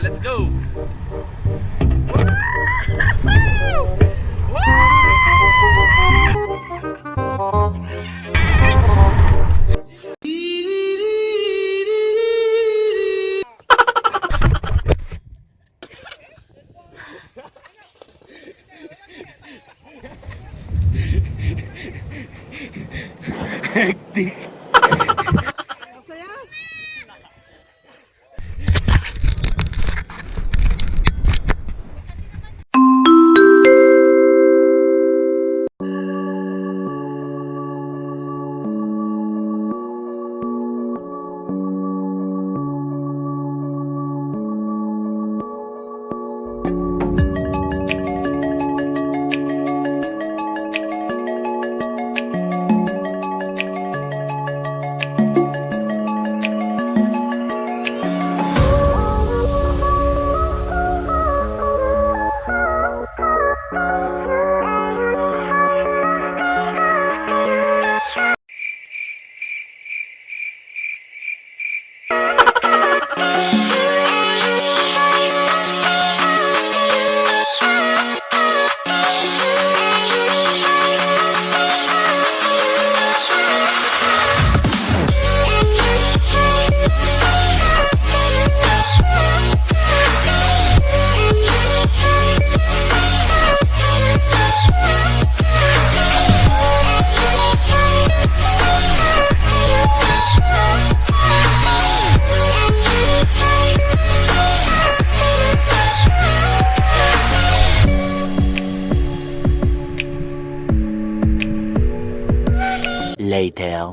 Let's go! Hectic! Later.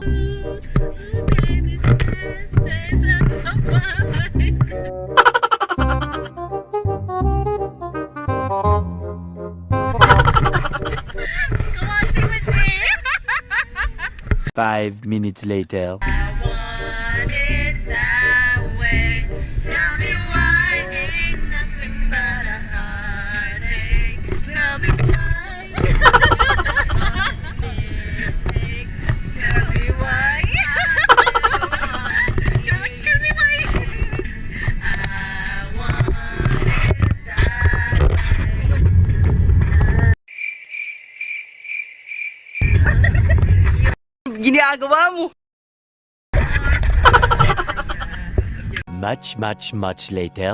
Come on, sing with me. 5 minutes later. I want it that way. Tell me why ain't nothing but a heartache. Tell me why. Mistake. Tell me why. Tell me why. I want it that way. Ginagawa mo. Much later.